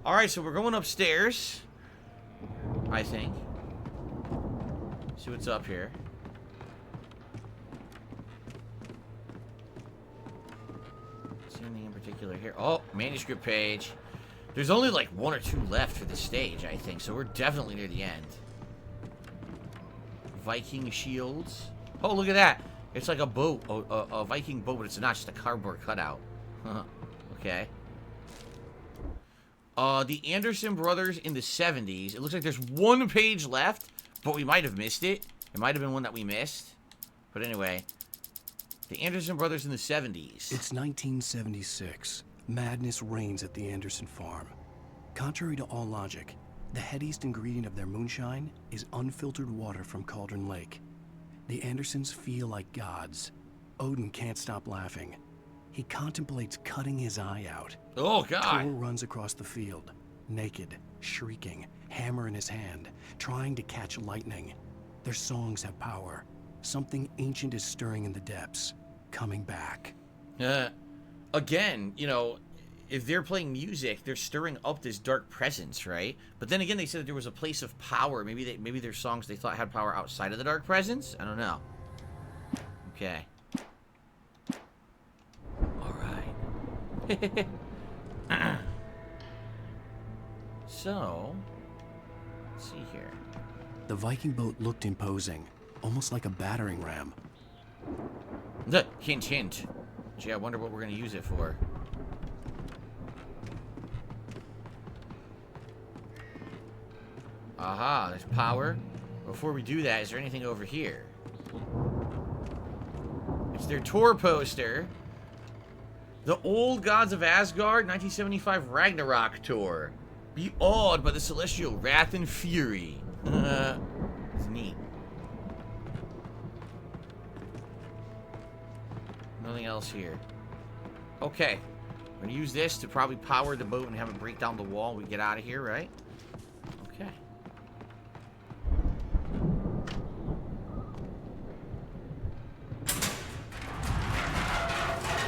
Alright, so we're going upstairs. I think. See what's up here. See anything in particular here? Oh, manuscript page. There's only like 1 or 2 left for this stage, I think, so we're definitely near the end. Viking shields. Oh, look at that. It's like a boat, a Viking boat, but it's not just a cardboard cutout. Okay. The Anderson brothers in the 70s. It looks like there's 1 page left, but we might have missed it. It might have been one that we missed. But anyway, the Anderson brothers in the 70s. It's 1976. Madness reigns at the Anderson farm. Contrary to all logic, the headiest ingredient of their moonshine is unfiltered water from Cauldron Lake. The Andersons feel like gods. Odin can't stop laughing. He contemplates cutting his eye out. Oh, God. Thor runs across the field, naked, shrieking, hammer in his hand, trying to catch lightning. Their songs have power. Something ancient is stirring in the depths, coming back. Again, you know, if they're playing music, they're stirring up this dark presence, right? But then again, they said that there was a place of power. Maybe their songs they thought had power outside of the dark presence? I don't know. Okay. Alright. So, let's see here. The Viking boat looked imposing, almost like a battering ram. Hint, hint. Gee, I wonder what we're going to use it for. Aha, there's power. Before we do that, is there anything over here? It's their tour poster. The Old Gods of Asgard 1975 Ragnarok Tour. Be awed by the celestial wrath and fury. It's neat. Nothing else here. Okay. We're gonna use this to probably power the boat and have it break down the wall when we get out of here, right? Okay.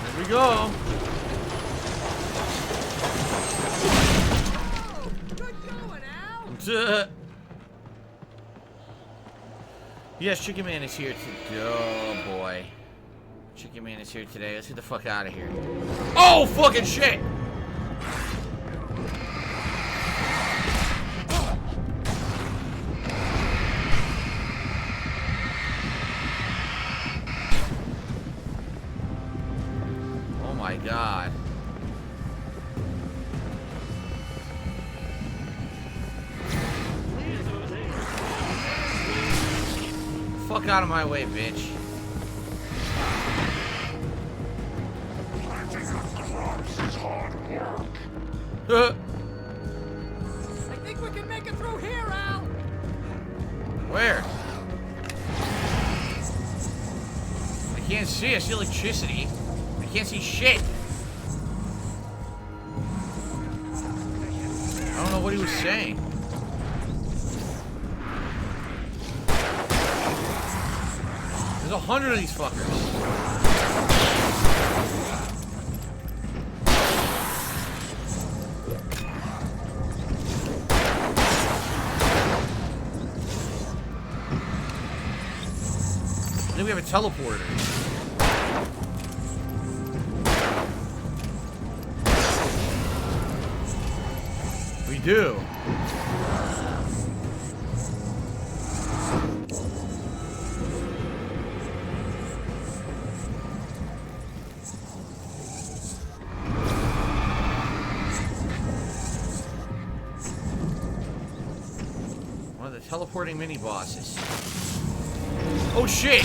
Here we go. Good going, Al. Yes, Chicken Man is here today. Oh boy. Chicken Man is here today. Let's get the fuck out of here. Oh, fucking shit! Oh my god. Fuck out of my way, bitch. I think we can make it through here, Al. Where? I can't see. I see electricity. I can't see shit. I don't know what he was saying. There's 100 of these fuckers. I think we have a teleporter. We do. One of the teleporting mini bosses. Oh shit!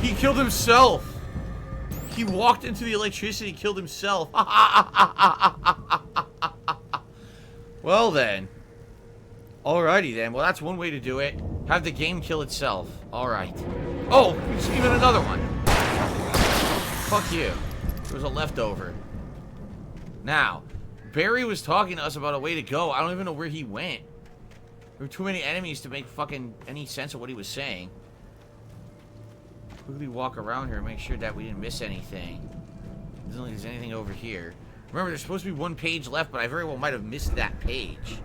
He killed himself! He walked into the electricity, killed himself. Well then. Alrighty then. Well, that's one way to do it. Have the game kill itself. Alright. Oh! There's even another one. Fuck you. There was a leftover. Now, Barry was talking to us about a way to go. I don't even know where he went. There were too many enemies to make fucking any sense of what he was saying. Quickly walk around here and make sure that we didn't miss anything. Doesn't look like there's anything over here. Remember, there's supposed to be one page left, but I very well might have missed that page.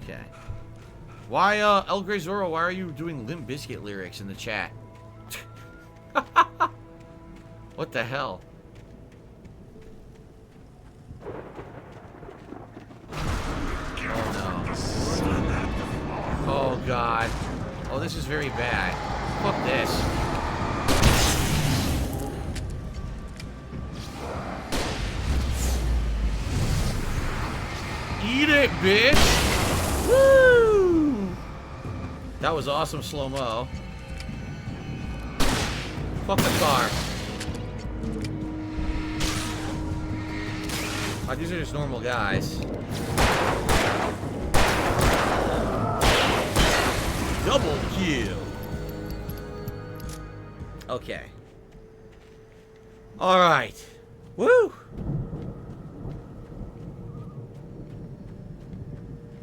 Okay. Why, El Grey Zorro, why are you doing Limp Bizkit lyrics in the chat? What the hell? Oh, no. Oh, God. Oh, this is very bad. Fuck this. Eat it, bitch! Woo! That was awesome slow-mo. Fuck the car. Oh, these are just normal guys. Double kill. Okay. Alright. Woo!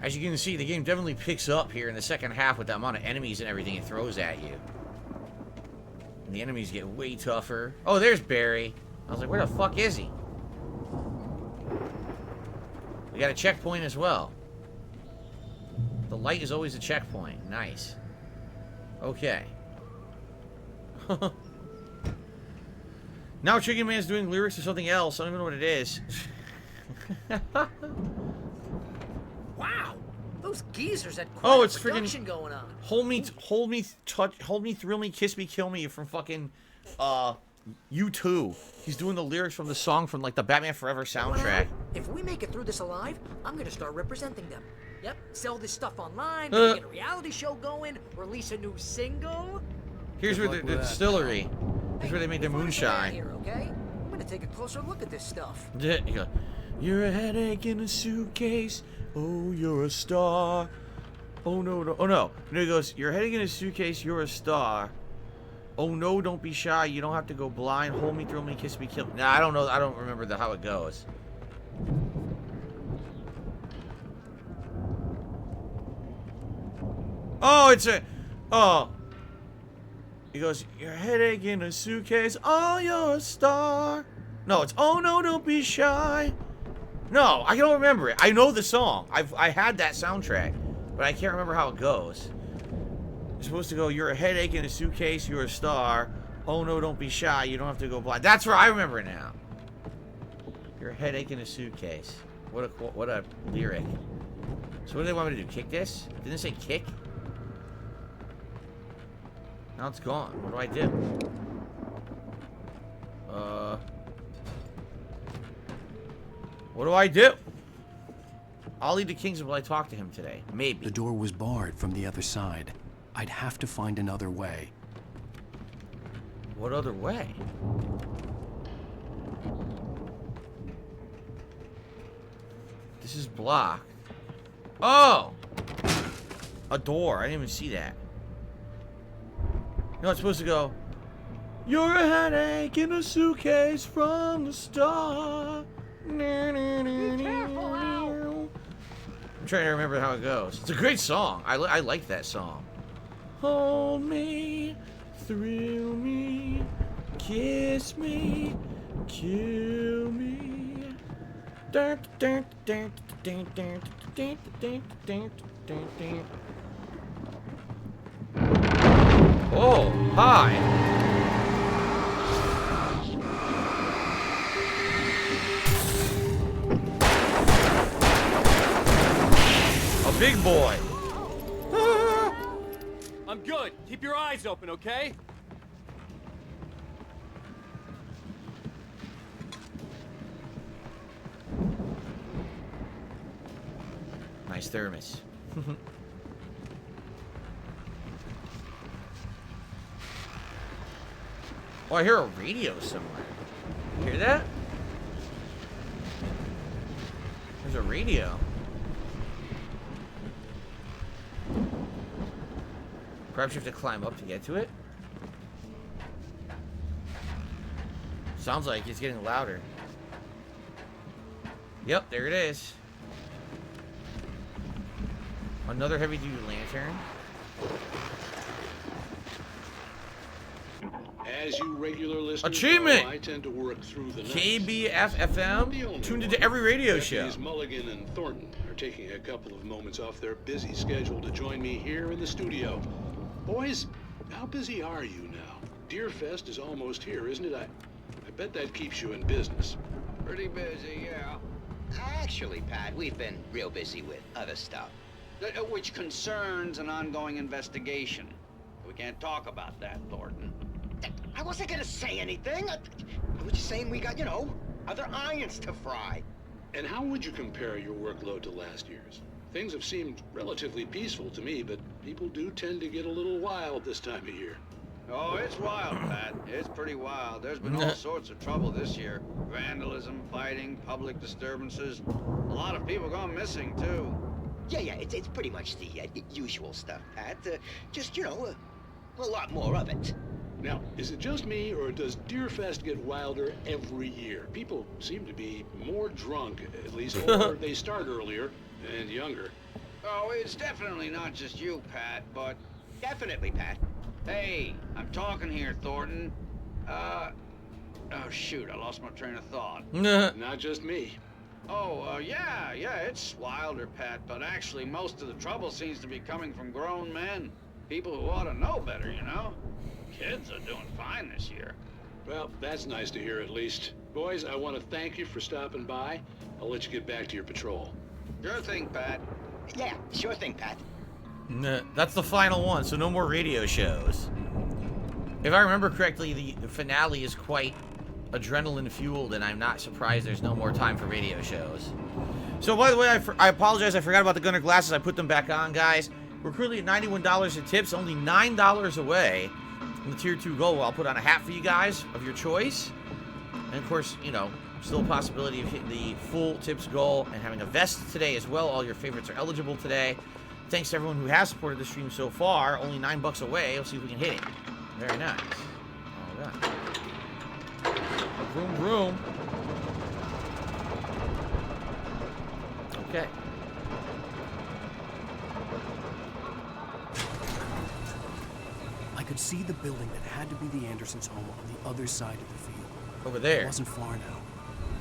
As you can see, the game definitely picks up here in the second half with the amount of enemies and everything it throws at you. And the enemies get way tougher. Oh, there's Barry. I was like, where the fuck is he? We got a checkpoint as well. The light is always a checkpoint. Nice. Okay. Now Chicken Man's doing lyrics to something else. I don't even know what it is. Wow, those geezers had quite it's a freaking production going on. Hold me, thrill me, kiss me, kill me from fucking U2. He's doing the lyrics from the song from like the Batman Forever soundtrack. If we make it through this alive, I'm gonna start representing them. Yep, sell this stuff online, get a reality show going, release a new single. Here's where the distillery. Here's where they make their moonshine. Here, okay? I'm gonna take a closer look at this stuff. You go, you're a headache in a suitcase. Oh, you're a star. Oh no, no. Oh no. And he goes, you're a headache in a suitcase. You're a star. Oh no, don't be shy. You don't have to go blind. Hold me, thrill me, kiss me, kill me. Nah, I don't know. I don't remember how it goes. Oh, it's a. Oh. He goes, your headache in a suitcase. Oh, you're a star. No, it's oh no, don't be shy. No, I don't remember it. I know the song. I had that soundtrack, but I can't remember how it goes. You're supposed to go, you're a headache in a suitcase. You're a star. Oh no, don't be shy. You don't have to go blind. That's where I remember it now. You're a headache in a suitcase. What a lyric. So what do they want me to do? Kick this? Didn't it say kick? Now it's gone. What do I do? What do I do? I'll lead the kings until I talk to him today. Maybe. The door was barred from the other side. I'd have to find another way. What other way? This is blocked. Oh! A door. I didn't even see that. No, it's supposed to go. You're a headache in a suitcase from the start. Be careful, Al. I'm trying to remember how it goes. It's a great song. I like that song. Hold me, thrill me, kiss me, kill me. Oh, hi. A big boy. I'm good. Keep your eyes open, okay? Nice thermos. Oh, I hear a radio somewhere. Hear that? There's a radio. Perhaps you have to climb up to get to it? Sounds like it's getting louder. Yep, there it is. Another heavy-duty lantern. As you regular listeners Achievement! know, I tend to work through the night. KBFFM, tuned into every radio show. Deputies Mulligan and Thornton are taking a couple of moments off their busy schedule to join me here in the studio. Boys, how busy are you now? Deerfest is almost here, isn't it? I bet that keeps you in business. Pretty busy, yeah. Actually, Pat, we've been real busy with other stuff. Which concerns an ongoing investigation. We can't talk about that, Thornton. I wasn't gonna say anything. I was just saying we got, other irons to fry. And how would you compare your workload to last year's? Things have seemed relatively peaceful to me, but people do tend to get a little wild this time of year. Oh, it's wild, Pat. It's pretty wild. There's been all sorts of trouble this year. Vandalism, fighting, public disturbances. A lot of people gone missing, too. Yeah, it's pretty much the usual stuff, Pat. Just, a lot more of it. Now, is it just me, or does Deerfest get wilder every year? People seem to be more drunk, at least, or they start earlier and younger. Oh, it's definitely not just you, Pat, but... Definitely, Pat. Hey, I'm talking here, Thornton. Oh, shoot, I lost my train of thought. Not just me. Oh, yeah, it's wilder, Pat, but actually most of the trouble seems to be coming from grown men. People who ought to know better, Kids are doing fine this year. Well, that's nice to hear at least. Boys, I want to thank you for stopping by. I'll let you get back to your patrol. Sure thing, Pat. Yeah, sure thing, Pat. That's the final one, so no more radio shows. If I remember correctly, the finale is quite adrenaline-fueled, and I'm not surprised there's no more time for radio shows. So, by the way, I apologize, I forgot about the gunner glasses. I put them back on, guys. We're currently at $91 in tips, only $9 away from the Tier 2 goal. I'll put on a hat for you guys of your choice. And, of course, still a possibility of hitting the full tips goal and having a vest today as well. All your favorites are eligible today. Thanks to everyone who has supported the stream so far. Only $9 away. Let's see if we can hit it. Very nice. All right. Vroom, vroom. Okay. I could see the building that had to be the Andersons' home on the other side of the field. Over there. It wasn't far now.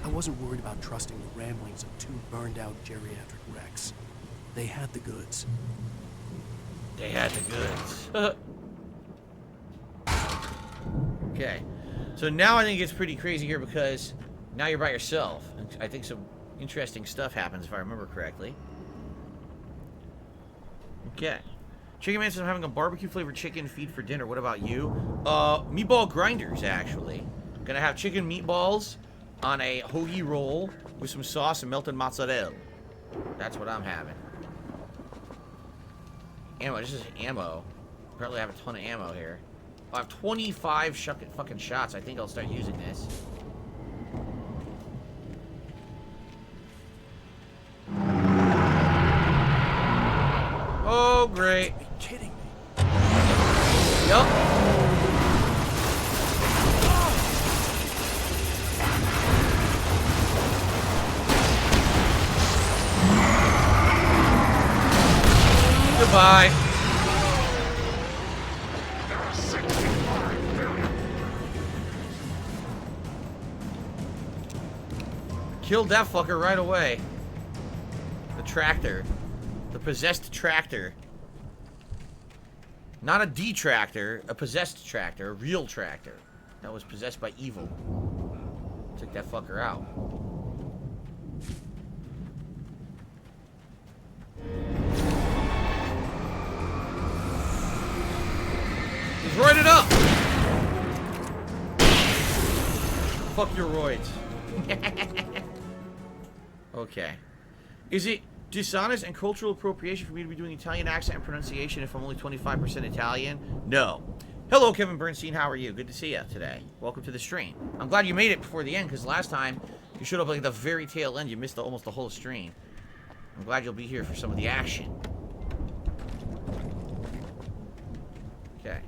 I wasn't worried about trusting the ramblings of two burned-out geriatric wrecks. They had the goods. They had the goods. Okay. So now I think it's pretty crazy here because now you're by yourself. I think some interesting stuff happens if I remember correctly. Okay. Chicken Man says I'm having a barbecue flavored chicken feed for dinner. What about you? Meatball grinders, actually. Gonna have chicken meatballs on a hoagie roll with some sauce and melted mozzarella. That's what I'm having. Ammo. This is ammo. Apparently I have a ton of ammo here. I have 25 fucking shots. I think I'll start using this. Oh, great. Are you kidding me? Yup. Goodbye. Killed that fucker right away. The tractor. The possessed tractor. Not a detractor, a possessed tractor, a real tractor. That was possessed by evil. Took that fucker out. He's roided up! Fuck your roids. Okay. Is it dishonest and cultural appropriation for me to be doing Italian accent and pronunciation if I'm only 25% Italian? No. Hello, Kevin Bernstein. How are you? Good to see you today. Welcome to the stream. I'm glad you made it before the end, because last time you showed up like at the very tail end. You missed almost the whole stream. I'm glad you'll be here for some of the action. Okay.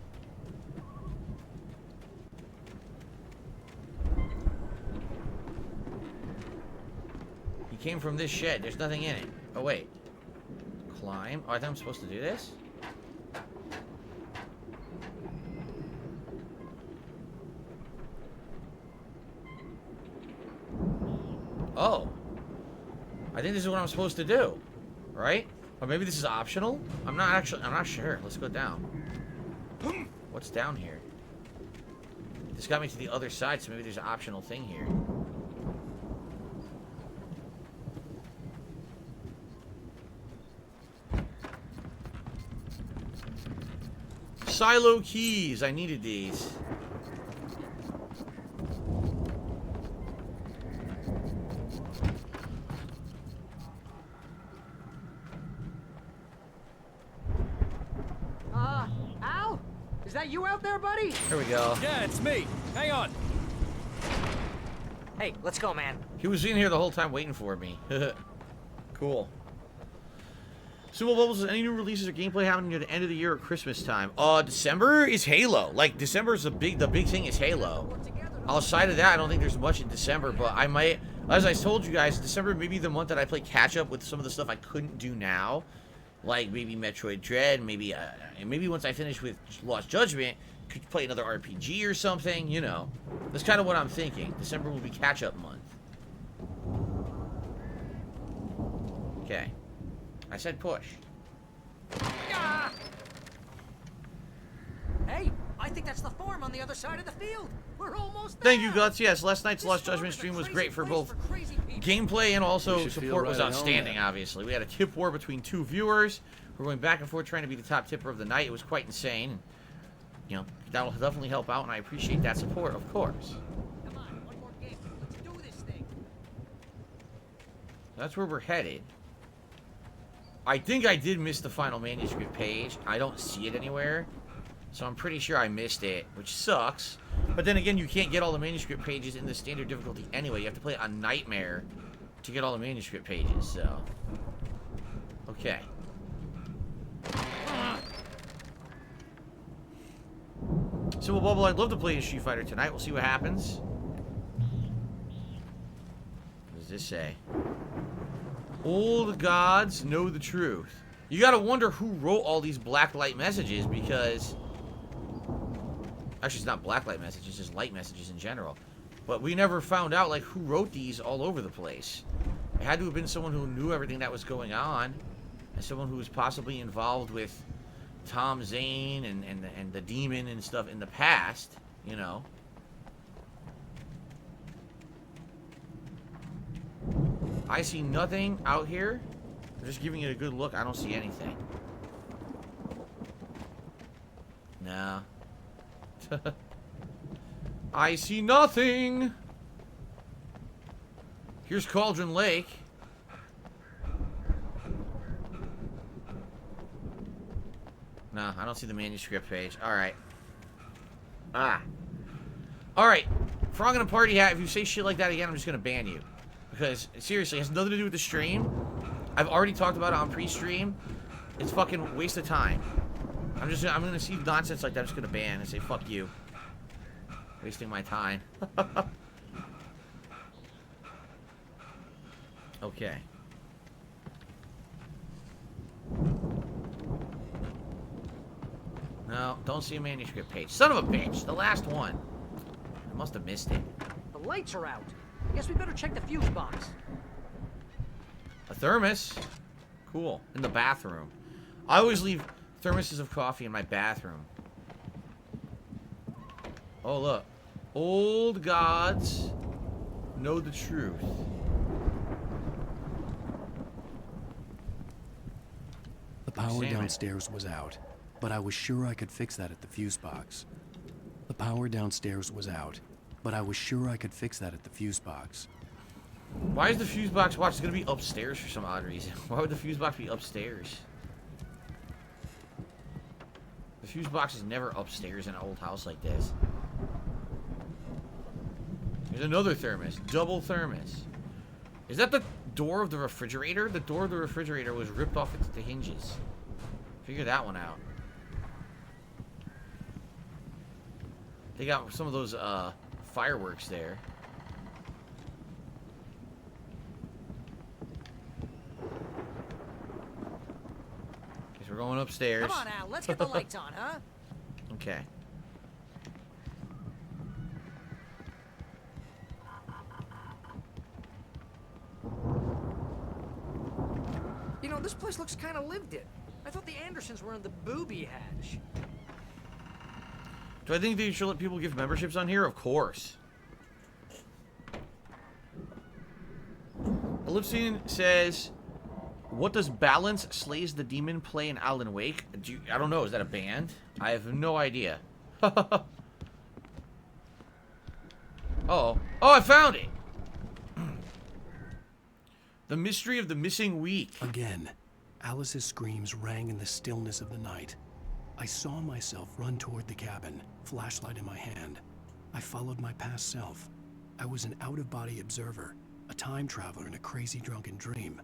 He came from this shed. There's nothing in it. Oh, wait. Climb. Oh, I thought I'm supposed to do this? I think this is what I'm supposed to do. Right? Or maybe this is optional? I'm not sure. Let's go down. What's down here? This got me to the other side, so maybe there's an optional thing here. Silo keys. I needed these. Al? Is that you out there, buddy? Here we go. Yeah, it's me. Hang on. Hey, let's go, man. He was in here the whole time waiting for me. Cool. Sumo Bubbles, any new releases or gameplay happening near the end of the year or Christmas time? December is Halo. Like, December is the big thing is Halo. Outside of that, I don't think there's much in December, but I might, as I told you guys, December may be the month that I play catch up with some of the stuff I couldn't do now. Like, maybe Metroid Dread, maybe once I finish with Lost Judgment, could play another RPG or something, you know. That's kind of what I'm thinking. December will be catch up month. Okay. I said push. Ah! Hey, I think that's the farm on the other side of the field. We're almost there. Thank you, Guts. Yes, last night's Lost Judgment stream was great for both gameplay and also support was outstanding, obviously. We had a tip war between two viewers. We're going back and forth trying to be the top tipper of the night. It was quite insane. You know, that'll definitely help out, and I appreciate that support, of course. Come on, one more game. Let's do this thing. That's where we're headed. I think I did miss the final manuscript page. I don't see it anywhere. So I'm pretty sure I missed it, which sucks. But then again, you can't get all the manuscript pages in the standard difficulty anyway. You have to play a nightmare to get all the manuscript pages, so. Okay. Simple Bubble, I'd love to play a Street Fighter tonight. We'll see what happens. What does this say? Old gods know the truth. You gotta wonder who wrote all these blacklight messages, because... Actually, it's not blacklight messages, it's just light messages in general. But we never found out, like, who wrote these all over the place. It had to have been someone who knew everything that was going on, and someone who was possibly involved with Tom Zane and the demon and stuff in the past, you know. I see nothing out here. I'm just giving it a good look. I don't see anything. No. I see nothing. Here's Cauldron Lake. No, I don't see the manuscript page. Alright. Alright. Frog in a party hat, if you say shit like that again, I'm just gonna ban you. Because, seriously, it has nothing to do with the stream. I've already talked about it on pre-stream. It's fucking waste of time. I'm gonna see nonsense like that, I'm just gonna ban and say, fuck you. Wasting my time. Okay. No, don't see a manuscript page. Son of a bitch, the last one. I must have missed it. The lights are out. Guess we better check the fuse box. A thermos. Cool. In the bathroom. I always leave thermoses of coffee in my bathroom. Oh, look. Old gods know the truth. The power downstairs was out, but I was sure I could fix that at the fuse box. The power downstairs was out, but I was sure I could fix that at the fuse box. Why is the fuse box watch going to be upstairs for some odd reason? Why would the fuse box be upstairs? The fuse box is never upstairs in an old house like this. There's another thermos. Double thermos. Is that the door of the refrigerator? The door of the refrigerator was ripped off the hinges. Figure that one out. They got some of those fireworks there. Guess we're going upstairs. Come on, Al, let's get the lights on, huh? Okay. this place looks kind of lived in. I thought the Andersons were in the booby hatch. Do I think they should let people give memberships on here? Of course. Ellipsian says, what does Balance Slays the Demon play in Alan Wake? I don't know. Is that a band? I have no idea. Oh, I found it. The mystery of the missing week. Again, Alice's screams rang in the stillness of the night. I saw myself run toward the cabin, flashlight in my hand. I followed my past self. I was an out-of-body observer, a time traveler in a crazy drunken dream.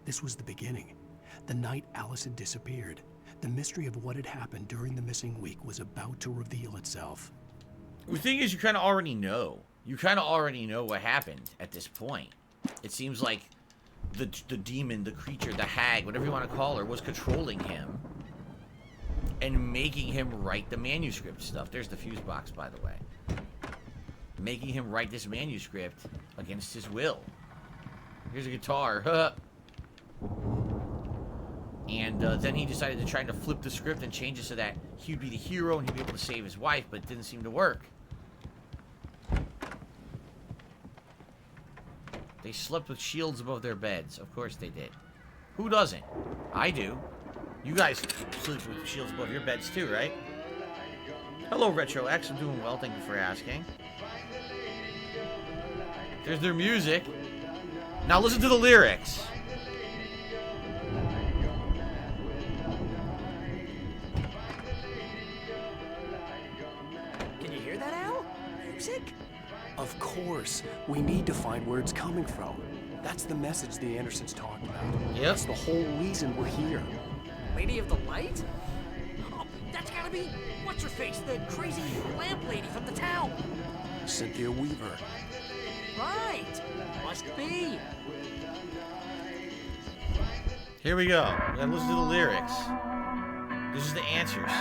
This was the beginning. The night Alice had disappeared. The mystery of what had happened during the missing week was about to reveal itself. The thing is, you kind of already know. You kind of already know what happened at this point. It seems like the demon, the creature, the hag, whatever you want to call her, was controlling him and making him write the manuscript stuff. There's the fuse box, by the way. Making him write this manuscript against his will. Here's a guitar. And then he decided to try to flip the script and change it so that he'd be the hero and he'd be able to save his wife, but it didn't seem to work. They slept with shields above their beds. Of course they did. Who doesn't? I do. You guys sleep with shields above your beds too, right? Hello, Retro X. I'm doing well. Thank you for asking. There's their music. Now listen to the lyrics. Can you hear that, Al? Music? Of course. We need to find where it's coming from. That's the message the Andersons talking about. Yep. That's the whole reason we're here. Lady of the Light? Oh, that's gotta be... What's her face? The crazy lamp lady from the town. Cynthia Weaver. Right. Must be. Here we go. We gotta listen to the lyrics. This is the answers.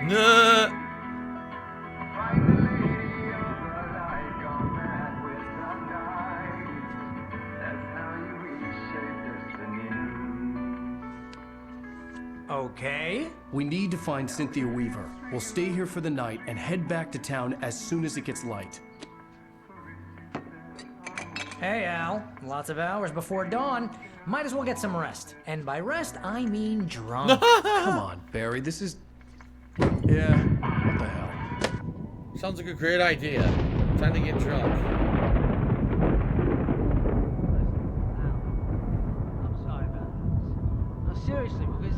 Nah. Okay. We need to find Cynthia Weaver. We'll stay here for the night and head back to town as soon as it gets light. Hey, Al. Lots of hours before dawn. Might as well get some rest. And by rest, I mean drunk. Come on, Barry, this is... Yeah, what the hell? Sounds like a great idea. Time to get drunk. I'm sorry about this. No, seriously, because I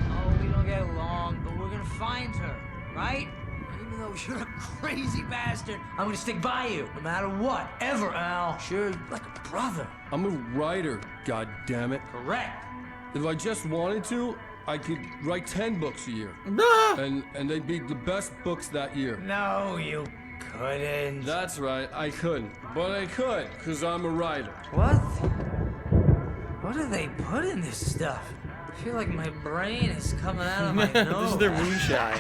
know we don't get along, but we're gonna find her, right? Even though you're a crazy bastard, I'm gonna stick by you, no matter what, ever, Al. Sure, like a brother. I'm a writer, goddammit. Correct. If I just wanted to, I could write 10 books a year. Nah. And they'd be the best books that year. No, you couldn't. That's right, I couldn't. But I could, because I'm a writer. What? What do they put in this stuff? I feel like my brain is coming out of my nose. This is their moonshine.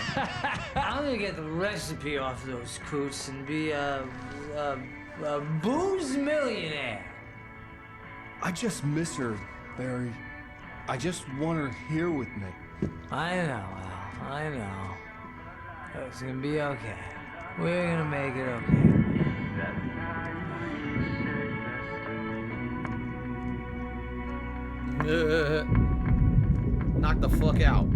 I'm gonna get the recipe off those coots and be a booze millionaire. I just miss her, Barry. I just want her here with me. I know, Al. I know. It's gonna be okay. We're gonna make it okay. Knock the fuck out.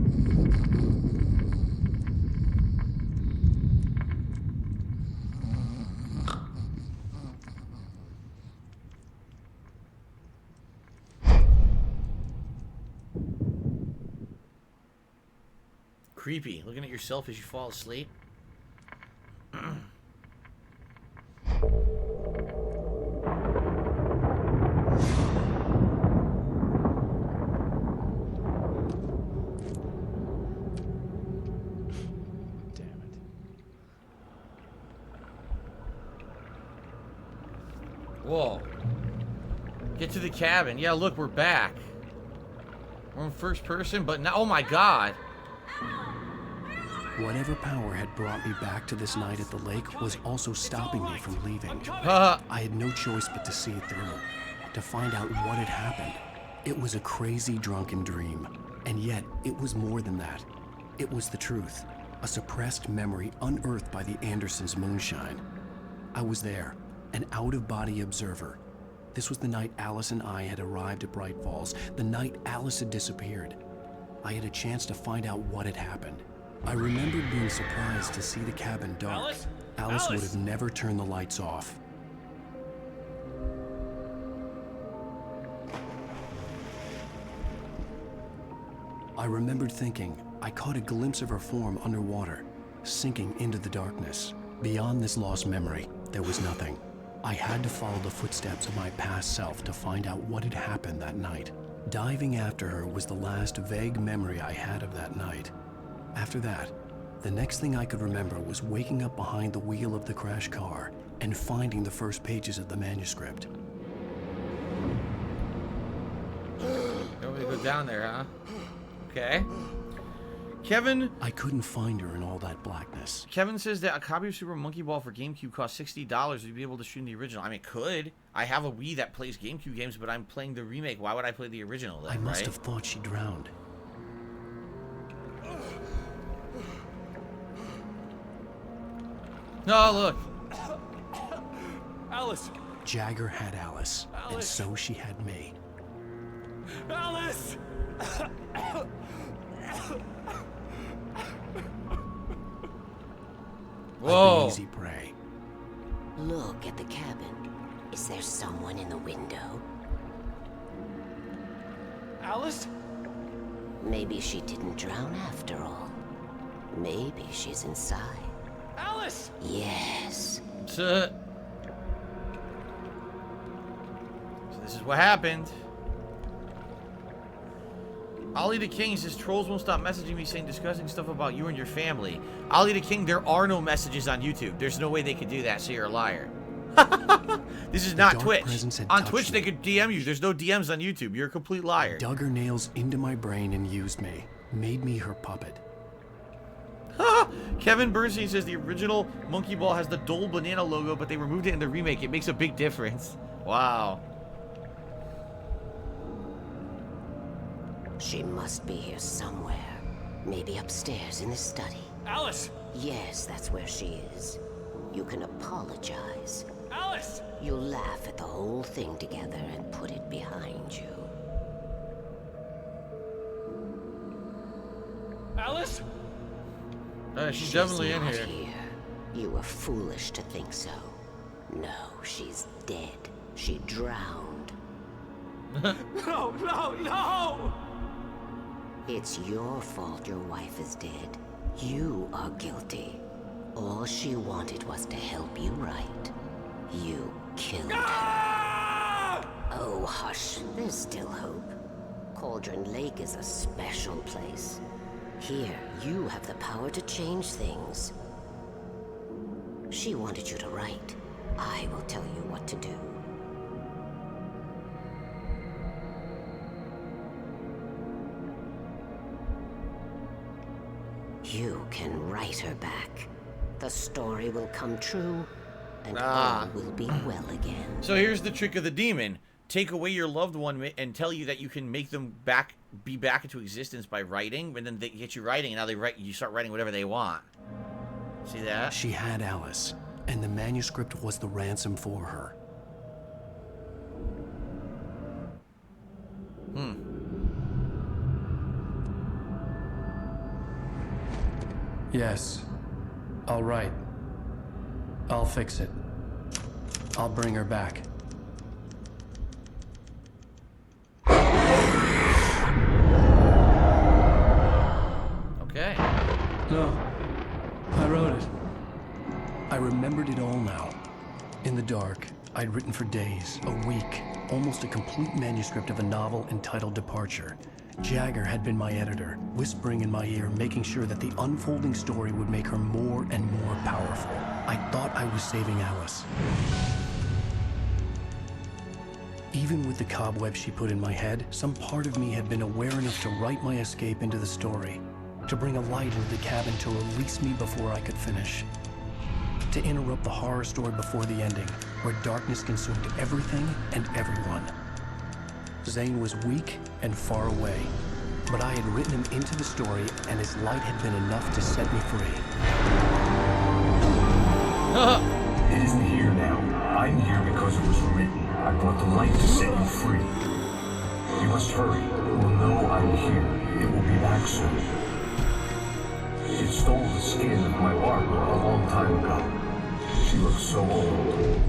Creepy. Looking at yourself as you fall asleep. Whoa. Get to the cabin. Yeah, look, we're back. We're in first person, but now, oh my god. Whatever power had brought me back to this night at the lake was also stopping me from leaving. Haha. I had no choice but to see it through, to find out what had happened. It was a crazy, drunken dream, and yet it was more than that. It was the truth, a suppressed memory unearthed by the Andersons' moonshine. I was there, an out-of-body observer. This was the night Alice and I had arrived at Bright Falls, the night Alice had disappeared. I had a chance to find out what had happened. I remembered being surprised to see the cabin dark. Alice would have never turned the lights off. I remembered thinking I caught a glimpse of her form underwater, sinking into the darkness. Beyond this lost memory, there was nothing. I had to follow the footsteps of my past self to find out what had happened that night. Diving after her was the last vague memory I had of that night. After that, the next thing I could remember was waking up behind the wheel of the crashed car and finding the first pages of the manuscript. You want me to go down there, huh? Okay. Kevin. I couldn't find her in all that blackness. Kevin says that a copy of Super Monkey Ball for GameCube costs $60. Would you be able to stream the original? I mean, could. I have a Wii that plays GameCube games, but I'm playing the remake. Why would I play the original then, I must right? have thought she drowned. No, look. Alice! Jagger had Alice, and Alice. so she had me. Alice! Whoa. I'd been easy prey. Look at the cabin. Is there someone in the window? Alice? Maybe she didn't drown after all. Maybe she's inside. Alice! Yes. So this is what happened. Ollie the King says trolls won't stop messaging me saying disgusting stuff about you and your family. Ollie the King, there are no messages on YouTube. There's no way they could do that, so you're a liar. This is not Twitch. On Twitch they could DM you. There's no DMs on YouTube. You're a complete liar. Dug her nails into my brain and used me. Made me her puppet. Kevin Bernstein says the original Monkey Ball has the Dole Banana logo, but they removed it in the remake. It makes a big difference. Wow. She must be here somewhere. Maybe upstairs in the study. Alice! Yes, that's where she is. You can apologize. Alice! You'll laugh at the whole thing together and put it behind you. Alice? She's definitely in not here. You were foolish to think so. No, she's dead. She drowned. No, no, no! It's your fault your wife is dead. You are guilty. All she wanted was to help you right. You killed her. Oh, hush. There's still hope. Cauldron Lake is a special place. Here, you have the power to change things. She wanted you to write. I will tell you what to do. You can write her back. The story will come true, and all will be well again. So here's the trick of the demon. Take away your loved one and tell you that you can make them be back into existence by writing, and then they get you writing, and now you start writing whatever they want. See that? She had Alice, and the manuscript was the ransom for her. Yes. I'll write. I'll fix it. I'll bring her back. Okay. No. I wrote it. I remembered it all now. In the dark, I'd written for days, a week, almost a complete manuscript of a novel entitled Departure. Jagger had been my editor, whispering in my ear, making sure that the unfolding story would make her more and more powerful. I thought I was saving Alice. Even with the cobwebs she put in my head, some part of me had been aware enough to write my escape into the story. to bring a light into the cabin to release me before I could finish. To interrupt the horror story before the ending, where darkness consumed everything and everyone. Zane was weak and far away, but I had written him into the story, and his light had been enough to set me free. It isn't here now. I'm here because it was written. I brought the light to set you free. You must hurry. It will know I'm here. It will be back soon. It stole the skin of my Barbara a long time ago. She looks so old.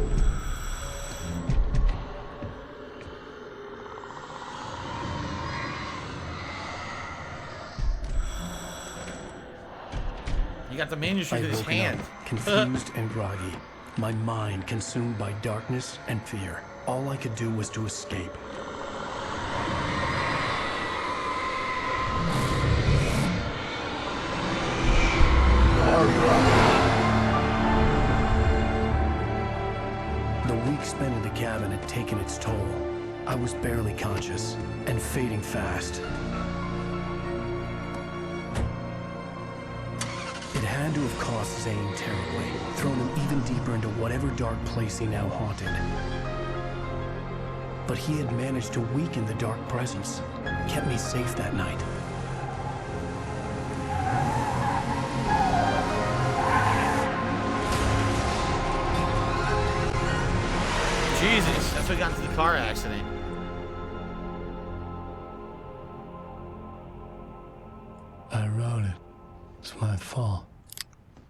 He got the manuscript in his hand. Confused and groggy. My mind consumed by darkness and fear. All I could do was to escape. The week spent in the cabin had taken its toll. I was barely conscious and fading fast. It had to have cost Zane terribly, thrown him even deeper into whatever dark place he now haunted. But he had managed to weaken the dark presence, kept me safe that night. Jesus, that's what got into the car accident. I wrote it. It's my fault.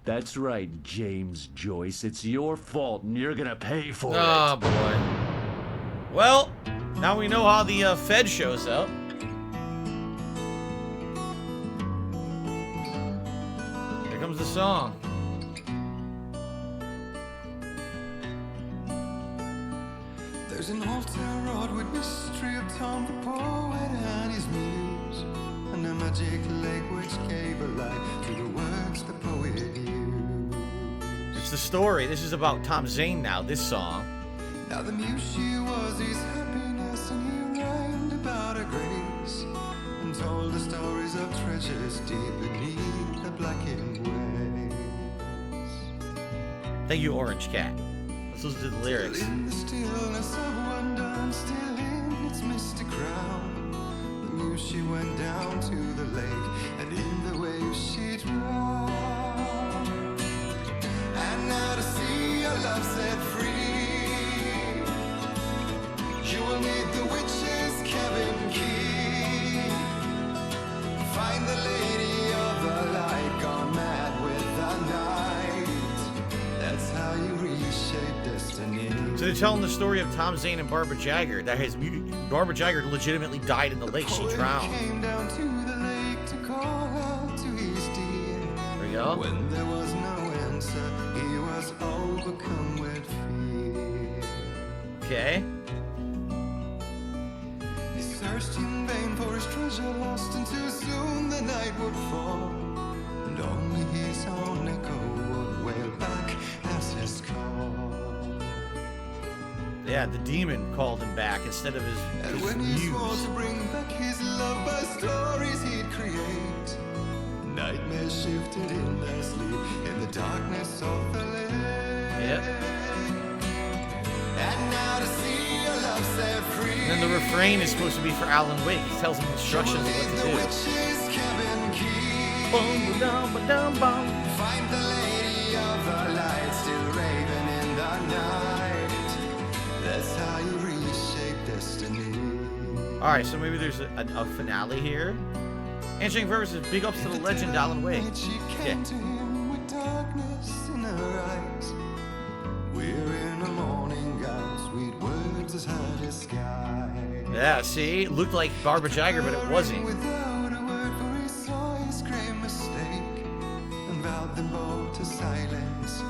That's right, James Joyce. It's your fault, and you're gonna pay for it. Oh, boy. Well, now we know how the Fed shows up. Here comes the song. There's an old town road with mystery of Tom the poet and his muse, and a magic lake which gave a light to the words the poet used. It's the story. This is about Tom Zane now, this song. Now the muse she was his happiness, and he rhymed about her grace, and told the stories of treasures deep beneath the blackened waves. Thank you, Orange Cat. Let's listen to the lyrics. Still in the stillness of wonder, and still in its misty crown, the muse she went down to the lake, and in the waves she drowned. And now to see your love set free, you will need the witch's cabin key. Find the lady of the light, gone mad with the night. That's how you reshape destiny. So they're telling the story of Tom Zane and Barbara Jagger. That Barbara Jagger legitimately died in the lake. She drowned. Came down to the lake to call out to his dear. There we go. When there was no answer, he was overcome with fear. Okay. He searched in vain for his treasure lost, and too soon the night would fall, and only his own echo would wail back as his call. Yeah, the demon called him back instead of his And when he swore muse. to bring back his love by stories he'd create, nightmares shifted in their sleep in the darkness of the lake. Yep. And now to see your love set free. And then the refrain is supposed to be for Alan Wake. He tells him instructions of what to the do. witch's cabin key. Bum-ba-dum-ba-dum-bum. Find the lady of the light still raving in the night. That's how you reshape destiny. Alright, so maybe there's a finale here. Answering verses, big ups to the legend Alan Wake. She Yeah. came to him with darkness in her eyes. We're in a morning gown, sweet words as high as sky. Yeah, see? It looked like Barbara Jagger, but it wasn't. Without a word, for he saw his great mistake, and vowed them both to silence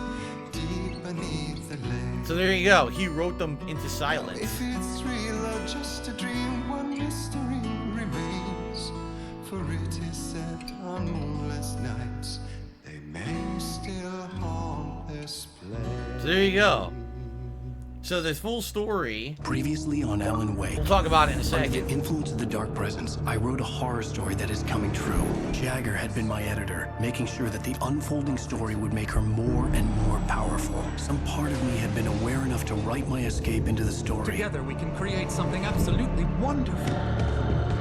deep beneath the lake. So there you go. He wrote them into silence. If it's real or just a dream, one mystery remains. For it is said on moonless nights, they may still haunt this place. So there you go. So the full story. Previously on Alan Wake. We'll talk about it in a Under second. the influence of the Dark Presence, I wrote a horror story that is coming true. Jagger had been my editor, making sure that the unfolding story would make her more and more powerful. Some part of me had been aware enough to write my escape into the story. Together we can create something absolutely wonderful.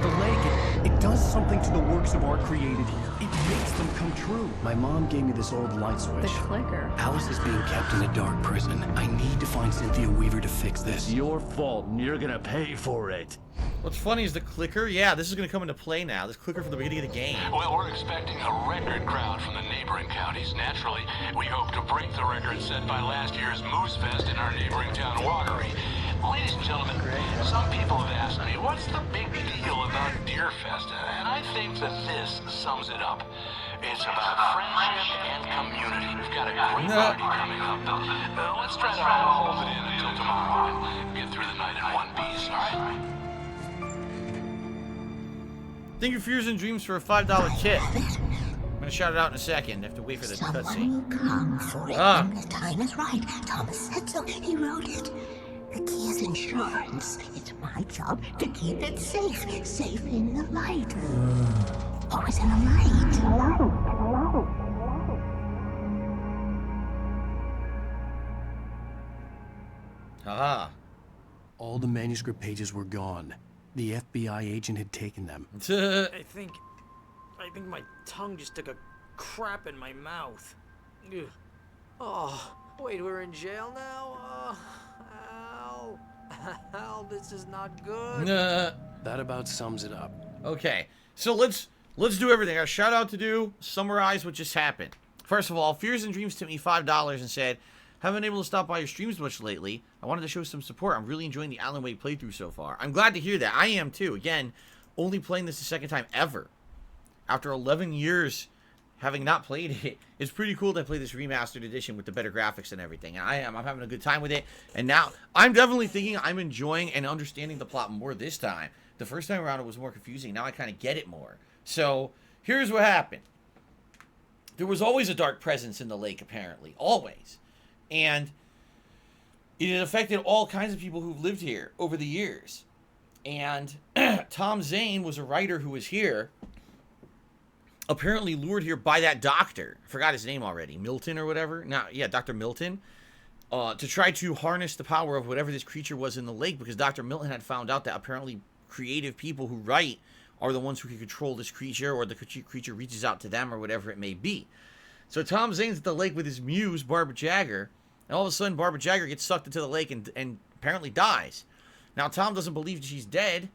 The lake, It does something to the works of art created here. It makes them come true. My mom gave me this old light switch. The clicker. Alice is being kept in a dark prison. I need to find Cynthia Weaver to fix this. It's your fault, and you're gonna pay for it. What's funny is the clicker. Yeah, this is going to come into play now. This clicker from the beginning of the game. Well, we're expecting a record crowd from the neighboring counties. Naturally, we hope to break the record set by last year's Moose Fest in our neighboring town, Watery. Ladies and gentlemen, some people have asked me, what's the big deal about Deer Fest? And I think that this sums it up. It's about friendship and community. We've got a great party coming up. Let's try to hold it in until tomorrow and get through the night in one piece, all right? Think your fears and dreams for a $5 tip. I'm gonna shout it out in a second. I have to wait for the cutscene. Someone will come for it when the time is right. Thomas said so. He wrote it. The key is insurance. It's my job to keep it safe. Safe in the light. Always in the light. Haha. All the manuscript pages were gone. The FBI agent had taken them. I think my tongue just took a crap in my mouth. Ugh. Oh, wait, we're in jail now? Al. Al, this is not good. That about sums it up. Okay, so let's do everything. I got a shout out to do. Summarize what just happened. First of all, Fears and Dreams tipped me $5 and said, haven't been able to stop by your streams much lately. I wanted to show some support. I'm really enjoying the Alan Wake playthrough so far. I'm glad to hear that. I am too. Again, only playing this the second time ever. After 11 years having not played it, it's pretty cool to play this remastered edition with the better graphics and everything. And I'm having a good time with it. And now I'm definitely thinking I'm enjoying and understanding the plot more this time. The first time around it was more confusing. Now I kind of get it more. So here's what happened. There was always a dark presence in the lake, apparently. Always. And it had affected all kinds of people who've lived here over the years. And Tom Zane was a writer who was here, apparently lured here by that doctor. I forgot his name already. Milton or whatever. No, yeah, Dr. Milton. To try to harness the power of whatever this creature was in the lake, because Dr. Milton had found out that apparently creative people who write are the ones who can control this creature, or the creature reaches out to them, or whatever it may be. So Tom Zane's at the lake with his muse, Barbara Jagger, and all of a sudden Barbara Jagger gets sucked into the lake and apparently dies. Now Tom doesn't believe she's dead.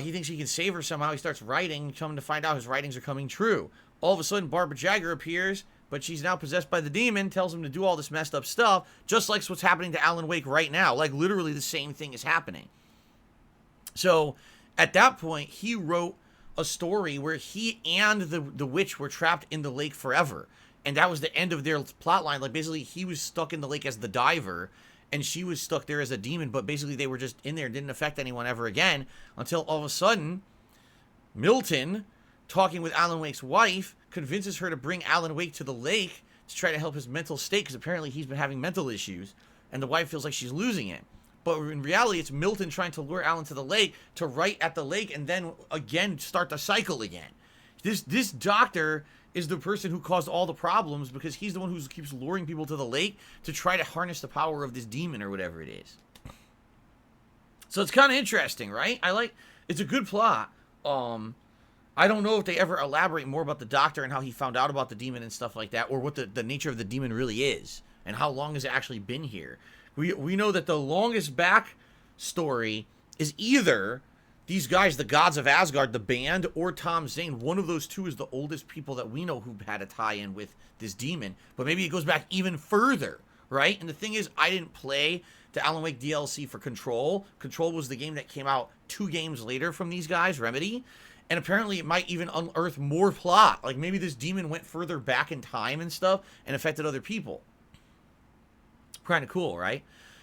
He thinks he can save her somehow. He starts writing, coming to find out his writings are coming true. All of a sudden Barbara Jagger appears, but she's now possessed by the demon, tells him to do all this messed up stuff, just like what's happening to Alan Wake right now. Like literally the same thing is happening. So at that point, he wrote a story where he and the witch were trapped in the lake forever. And that was the end of their plot line. Like, basically, he was stuck in the lake as the diver, and she was stuck there as a demon, but basically they were just in there, didn't affect anyone ever again, until all of a sudden, Milton, talking with Alan Wake's wife, convinces her to bring Alan Wake to the lake to try to help his mental state, because apparently he's been having mental issues, and the wife feels like she's losing it. But in reality, it's Milton trying to lure Alan to the lake, to write at the lake, and then again start the cycle again. This doctor is the person who caused all the problems, because he's the one who keeps luring people to the lake to try to harness the power of this demon or whatever it is. So it's kind of interesting, right? It's a good plot. I don't know if they ever elaborate more about the doctor and how he found out about the demon and stuff like that, or what the nature of the demon really is, and how long has it actually been here. We know that the longest back story is either these guys, the Gods of Asgard, the band, or Tom Zane. One of those two is the oldest people that we know who had a tie-in with this demon. But maybe it goes back even further, right? And the thing is, I didn't play the Alan Wake DLC for Control. Control was the game that came out 2 games later from these guys, Remedy. And apparently it might even unearth more plot. Like maybe this demon went further back in time and stuff and affected other people. Kind of cool, right?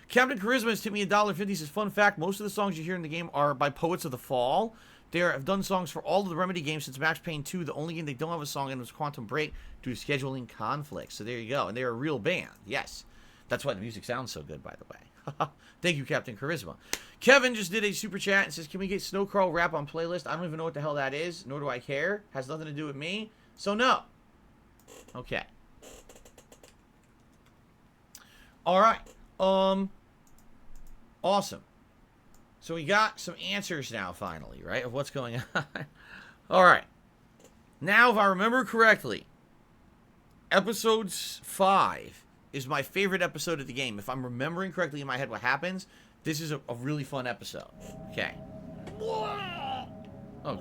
Captain Charisma has tipped me $1.50. Says, fun fact, most of the songs you hear in the game are by Poets of the Fall. They have done songs for all of the Remedy games since Max Payne 2. The only game they don't have a song in was Quantum Break due to scheduling conflicts. So there you go. And they're a real band. Yes. That's why the music sounds so good, by the way. Thank you, Captain Charisma. Kevin just did a super chat and says, can we get Snowcrawl rap on playlist? I don't even know what the hell that is, nor do I care. Has nothing to do with me. So, no. Okay. Alright. Awesome. So we got some answers now, finally, right, of what's going on. Alright. Now, if I remember correctly, episode 5 is my favorite episode of the game. If I'm remembering correctly in my head what happens, this is a really fun episode. Okay. Oh,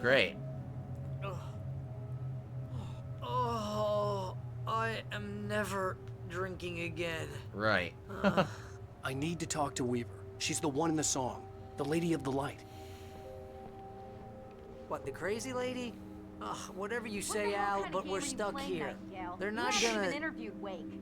great. Oh, I am never drinking again. Right. I need to talk to Weaver. She's the one in the song. The Lady of the Light. What, the crazy lady? Ugh, whatever you say, Al, but we're stuck here. They're not gonna... even interviewed Wake.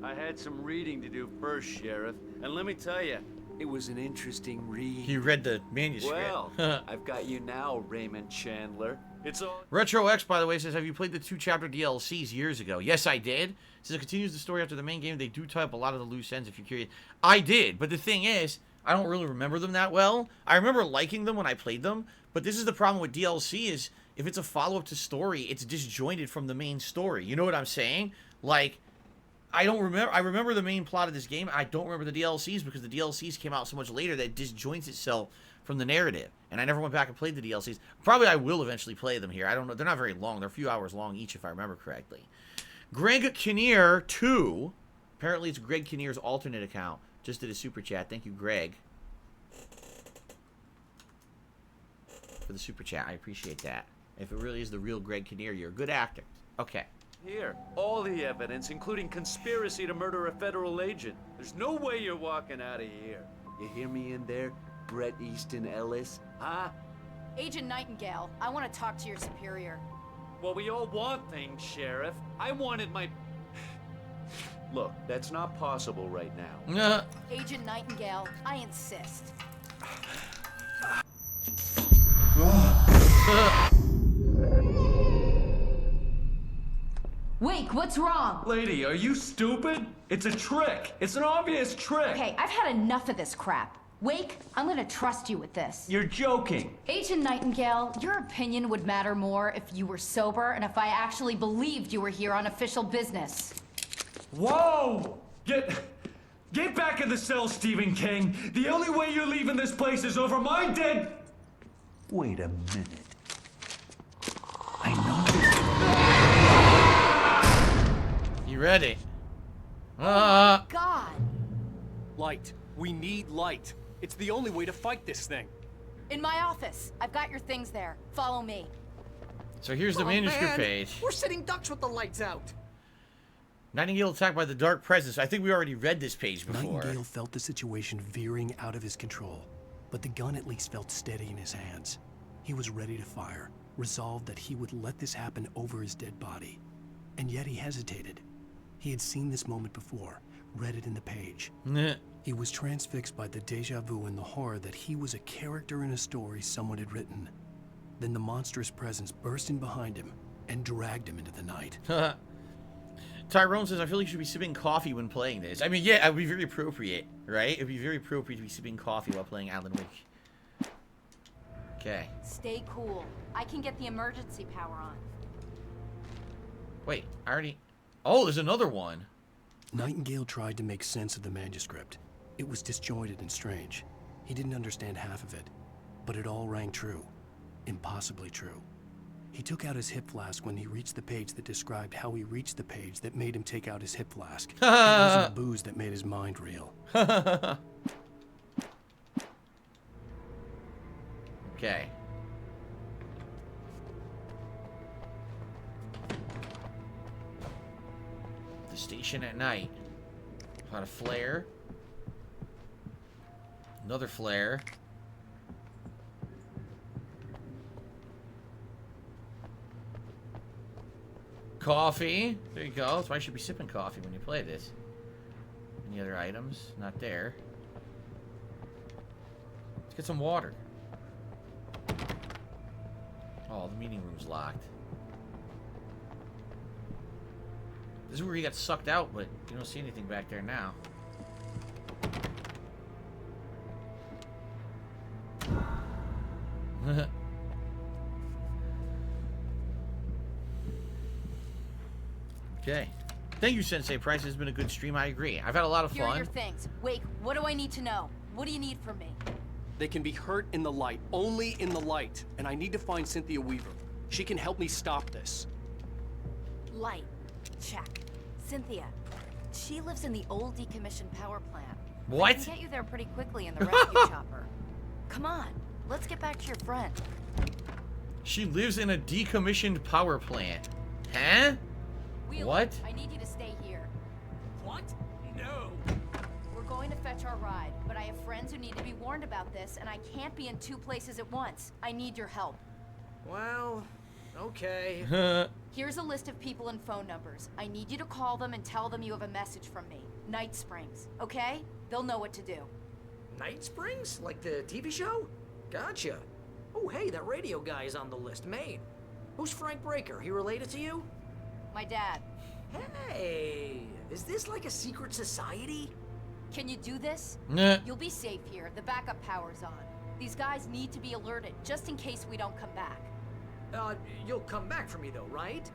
I had some reading to do first, Sheriff, and let me tell you, it was an interesting read. He read the manuscript. Well, I've got you now, Raymond Chandler. It's all... Retro X, by the way, says, have you played the 2-chapter DLCs years ago? Yes, I did. Says it continues the story after the main game. They do tie up a lot of the loose ends if you're curious. I did, but the thing is, I don't really remember them that well. I remember liking them when I played them, but this is the problem with DLC is, if it's a follow-up to story, it's disjointed from the main story. You know what I'm saying? Like, I remember the main plot of this game. I don't remember the DLCs because the DLCs came out so much later that it disjoints itself from the narrative. And I never went back and played the DLCs. Probably I will eventually play them here. I don't know. They're not very long. They're a few hours long each, if I remember correctly. Greg Kinnear 2. Apparently it's Greg Kinnear's alternate account. Just did a super chat. Thank you, Greg, for the super chat. I appreciate that. If it really is the real Greg Kinnear, you're a good actor. Okay. Here, all the evidence, including conspiracy to murder a federal agent. There's no way you're walking out of here. You hear me in there, Bret Easton Ellis? Huh? Agent Nightingale, I want to talk to your superior. Well, we all want things, Sheriff. I wanted my... Look, that's not possible right now. Agent Nightingale, I insist. Wake, what's wrong? Lady, are you stupid? It's a trick. It's an obvious trick. Okay, I've had enough of this crap. Wake, I'm gonna trust you with this. You're joking. Agent Nightingale, your opinion would matter more if you were sober and if I actually believed you were here on official business. Whoa! Get back in the cell, Stephen King. The only way you're leaving this place is over my dead... Wait a minute. I know... You ready? God! Light. We need light. It's the only way to fight this thing. In my office. I've got your things there. Follow me. So here's the manuscript page. We're sitting ducks with the lights out. Nightingale attacked by the dark presence. I think we already read this page before. Nightingale felt the situation veering out of his control, but the gun at least felt steady in his hands. He was ready to fire, resolved that he would let this happen over his dead body. And yet he hesitated. He had seen this moment before, read it in the page. He was transfixed by the deja vu and the horror that he was a character in a story someone had written. Then the monstrous presence burst in behind him and dragged him into the night. Tyrone says, I feel like you should be sipping coffee when playing this. I mean, yeah, it would be very appropriate, right? It would be very appropriate to be sipping coffee while playing Alan Wake. Okay. Stay cool. I can get the emergency power on. Wait, I already... Oh, there's another one. Nightingale tried to make sense of the manuscript. It was disjointed and strange. He didn't understand half of it, but it all rang true. Impossibly true. He took out his hip flask when he reached the page that described how he reached the page that made him take out his hip flask. It wasn't the booze that made his mind reel. Okay. The station at night. Got a flare. Another flare. Coffee. There you go. That's why you should be sipping coffee when you play this. Any other items? Not there. Let's get some water. Oh, the meeting room's locked. This is where he got sucked out, but you don't see anything back there now. Okay. Thank you, Sensei Price. It's been a good stream. I agree. I've had a lot of Here are fun. your things. Wait, what do I need to know? What do you need from me? They can be hurt in the light, only in the light. And I need to find Cynthia Weaver. She can help me stop this. Light. Check. Cynthia. She lives in the old decommissioned power plant. What? I can get you there pretty quickly in the rescue chopper. Come on, let's get back to your friend. She lives in a decommissioned power plant. Huh? Wheeler, What? I need you to stay here. What? No. We're going to fetch our ride, but I have friends who need to be warned about this, and I can't be in 2 places at once. I need your help. Well, okay. Here's a list of people and phone numbers. I need you to call them and tell them you have a message from me. Night Springs, okay? They'll know what to do. Night Springs? Like the TV show? Gotcha. Oh, hey, that radio guy is on the list, Maine. Who's Frank Breaker? He related to you? My dad. Hey, is this like a secret society? Can you do this? Nah. You'll be safe here. The backup power's on. These guys need to be alerted, just in case we don't come back. You'll come back for me though, right?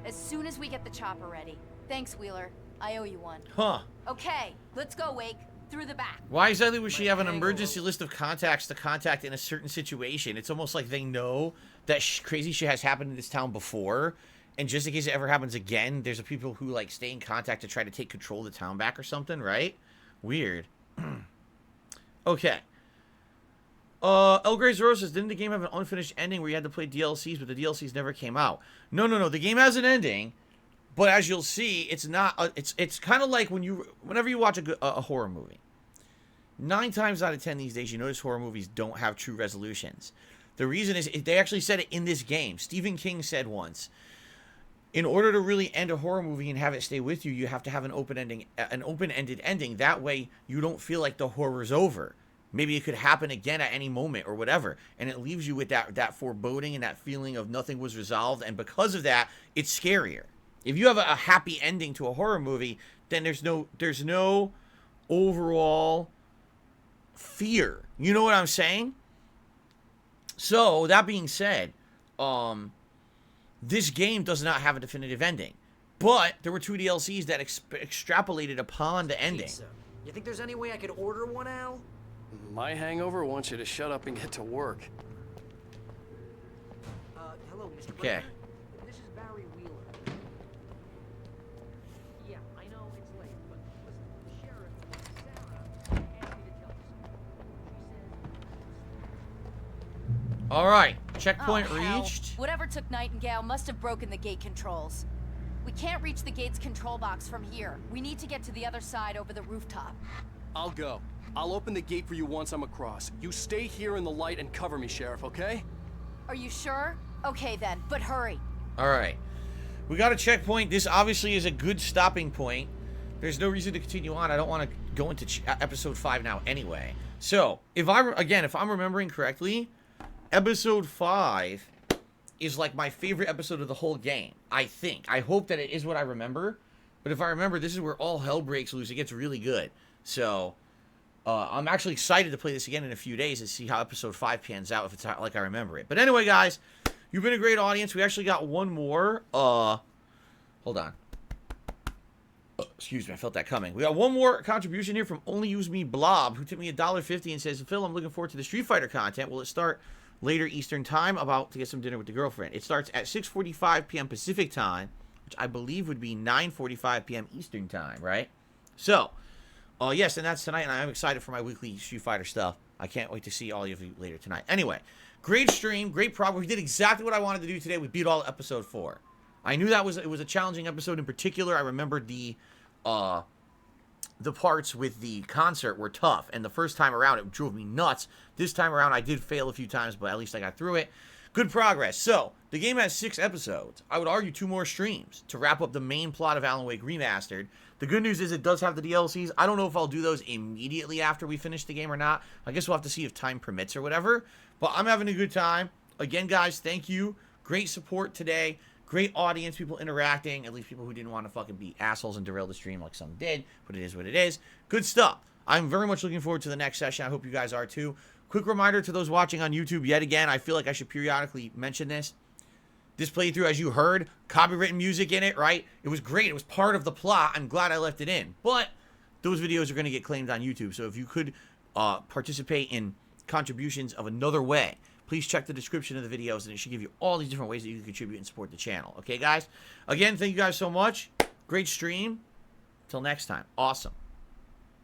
As soon as we get the chopper ready. Thanks, Wheeler. I owe you one. Huh. Okay, let's go, Wake. Through the back. Why exactly would she have an emergency list of contacts to contact in a certain situation? It's almost like they know that crazy shit has happened in this town before, and just in case it ever happens again, there's a people who like stay in contact to try to take control of the town back or something, right? Weird. Okay. El Grey's Rose says, didn't the game have an unfinished ending where you had to play DLCs, but the DLCs never came out? No. The game has an ending, but as you'll see, it's not. It's kind of like whenever you watch a horror movie. 9 times out of 10 these days, you notice horror movies don't have true resolutions. The reason is they actually said it in this game. Stephen King said once, in order to really end a horror movie and have it stay with you, you have to have an open-ended ending. That way, you don't feel like the horror's over. Maybe it could happen again at any moment or whatever. And it leaves you with that foreboding and that feeling of nothing was resolved. And because of that, it's scarier. If you have a happy ending to a horror movie, then there's no overall fear. You know what I'm saying? So, that being said, this game does not have a definitive ending. But there were 2 DLCs that extrapolated upon the ending. Pizza. You think there's any way I could order one, Al? My hangover wants you to shut up and get to work. Hello, Mr. Okay. Breaker. This is Barry Wheeler. Yeah, I know it's late, but listen, the sheriff, Sarah, asked me to tell you something. Alright, checkpoint Oh, hell. reached. Whatever took Nightingale must have broken the gate controls. We can't reach the gate's control box from here. We need to get to the other side over the rooftop. I'll go. I'll open the gate for you once I'm across. You stay here in the light and cover me, Sheriff, okay? Are you sure? Okay then, but hurry. Alright. We got a checkpoint. This obviously is a good stopping point. There's no reason to continue on. I don't want to go into episode 5 now anyway. So, if I'm remembering correctly, episode 5 is like my favorite episode of the whole game. I think. I hope that it is what I remember. But if I remember, this is where all hell breaks loose. It gets really good. So, I'm actually excited to play this again in a few days and see how episode 5 pans out, if it's like I remember it. But anyway, guys, you've been a great audience. We actually got one more. Hold on. Excuse me, I felt that coming. We got one more contribution here from Only Use Me Blob, who tipped me $1.50 and says, Phil, I'm looking forward to the Street Fighter content. Will it start later Eastern time? About to get some dinner with the girlfriend. It starts at 6:45 p.m. Pacific time, which I believe would be 9:45 p.m. Eastern time, right? So, yes, and that's tonight, and I'm excited for my weekly Street Fighter stuff. I can't wait to see all of you later tonight. Anyway, great stream, great progress. We did exactly what I wanted to do today. We beat all episode 4. I knew it was a challenging episode in particular. I remembered the parts with the concert were tough, and the first time around it drove me nuts. This time around I did fail a few times, but at least I got through it. Good progress. So, the game has 6 episodes. I would argue 2 more streams to wrap up the main plot of Alan Wake Remastered. The good news is it does have the DLCs. I don't know if I'll do those immediately after we finish the game or not. I guess we'll have to see if time permits or whatever. But I'm having a good time. Again, guys, thank you. Great support today. Great audience, people interacting. At least people who didn't want to fucking be assholes and derail the stream like some did. But it is what it is. Good stuff. I'm very much looking forward to the next session. I hope you guys are too. Quick reminder to those watching on YouTube, yet again, I feel like I should periodically mention this. This playthrough, as you heard, copywritten music in it, right? It was great. It was part of the plot. I'm glad I left it in. But those videos are going to get claimed on YouTube. So if you could participate in contributions of another way, please check the description of the videos, and it should give you all these different ways that you can contribute and support the channel. Okay, guys? Again, thank you guys so much. Great stream. Till next time. Awesome.